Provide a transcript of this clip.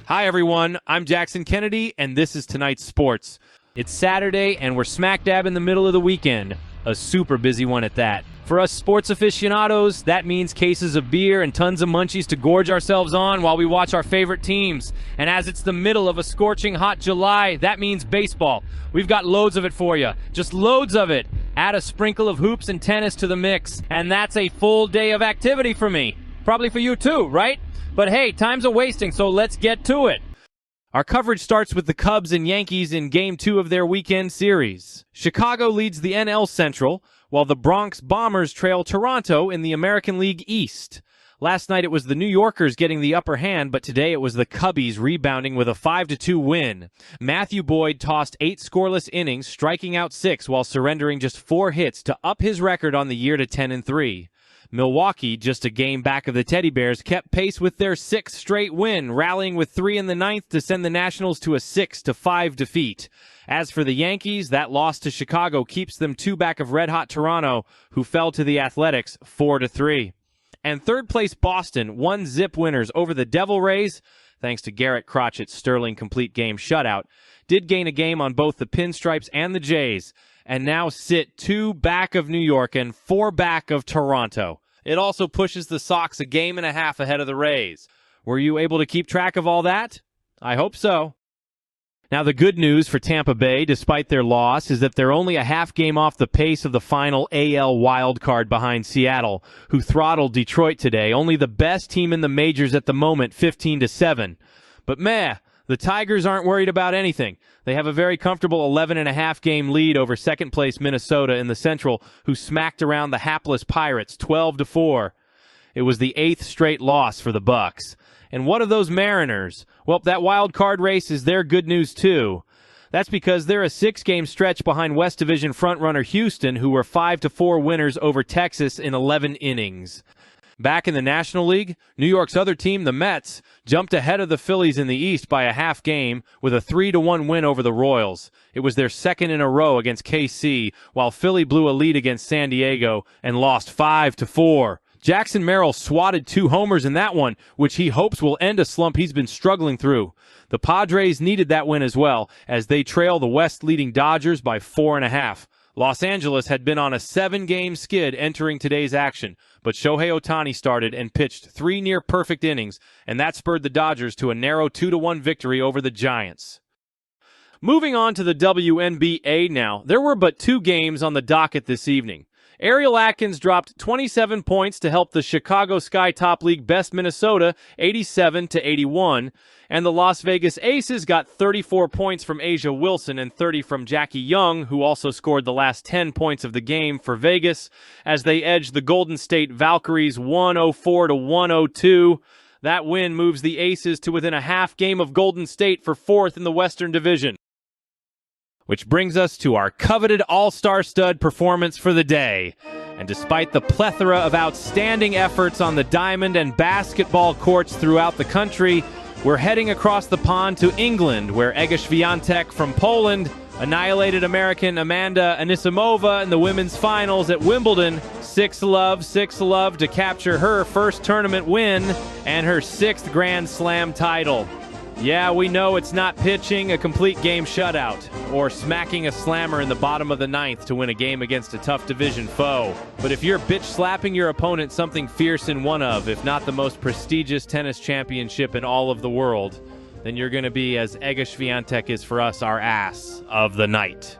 Hi, everyone. I'm Jackson Kennedy, and this is tonight's sports. It's Saturday, and we're smack dab in the middle of the weekend. A super busy one at that. For us sports aficionados, that means cases of beer and tons of munchies to gorge ourselves on while we watch our favorite teams. And as it's the middle of a scorching hot July, that means baseball. We've got loads of it for you. Just loads of it. Add a sprinkle of hoops and tennis to the mix, and that's a full day of activity for me. Probably for you too, right? But hey, time's a-wasting, so let's get to it. Our coverage starts with the Cubs and Yankees in Game 2 of their weekend series. Chicago leads the NL Central, while the Bronx Bombers trail Toronto in the American League East. Last night it was the New Yorkers getting the upper hand, but today it was the Cubbies rebounding with a 5-2 win. Matthew Boyd tossed 8 scoreless innings, striking out 6 while surrendering just 4 hits to up his record on the year to 10-3. Milwaukee, just a game back of the Teddy Bears, kept pace with their 6th straight win, rallying with 3 in the 9th to send the Nationals to a 6-5 defeat. As for the Yankees, that loss to Chicago keeps them 2 back of red-hot Toronto, who fell to the Athletics 4-3. And third-place Boston, 1-zip winners over the Devil Rays, thanks to Garrett Crotchett's sterling complete game shutout, did gain a game on both the Pinstripes and the Jays, and now sit 2 back of New York and 4 back of Toronto. It also pushes the Sox a game and a half ahead of the Rays. Were you able to keep track of all that? I hope so. Now, the good news for Tampa Bay, despite their loss, is that they're only a half game off the pace of the final AL wildcard behind Seattle, who throttled Detroit today, only the best team in the majors at the moment, 15-7. But meh, the Tigers aren't worried about anything. They have a very comfortable 11.5 game lead over second-place Minnesota in the Central, who smacked around the hapless Pirates 12-4. It was the 8th straight loss for the Bucks. And what of those Mariners? Well, that wild card race is their good news too. That's because they're a 6-game stretch behind West Division frontrunner Houston, who were 5-4 winners over Texas in 11 innings. Back in the National League, New York's other team, the Mets, jumped ahead of the Phillies in the East by a half game with a 3-1 win over the Royals. It was their second in a row against KC, while Philly blew a lead against San Diego and lost 5-4. Jackson Merrill swatted 2 homers in that one, which he hopes will end a slump he's been struggling through. The Padres needed that win as well, as they trail the West-leading Dodgers by 4.5. Los Angeles had been on a 7-game skid entering today's action, but Shohei Ohtani started and pitched 3 near-perfect innings, and that spurred the Dodgers to a narrow 2-1 victory over the Giants. Moving on to the WNBA now, there were but 2 games on the docket this evening. Ariel Atkins dropped 27 points to help the Chicago Sky Top League best Minnesota 87-81, and the Las Vegas Aces got 34 points from Asia Wilson and 30 from Jackie Young, who also scored the last 10 points of the game for Vegas, as they edged the Golden State Valkyries 104-102. That win moves the Aces to within a half game of Golden State for 4th in the Western Division. Which brings us to our coveted all-star stud performance for the day. And despite the plethora of outstanding efforts on the diamond and basketball courts throughout the country, we're heading across the pond to England, where Iga Świątek from Poland annihilated American Amanda Anisimova in the women's finals at Wimbledon. 6-love to capture her first tournament win and her 6th Grand Slam title. Yeah, we know it's not pitching a complete game shutout or smacking a slammer in the bottom of the 9th to win a game against a tough division foe. But if you're bitch slapping your opponent something fierce in one of, if not the most prestigious tennis championship in all of the world, then you're going to be, as Iga Świątek is for us, our ass of the night.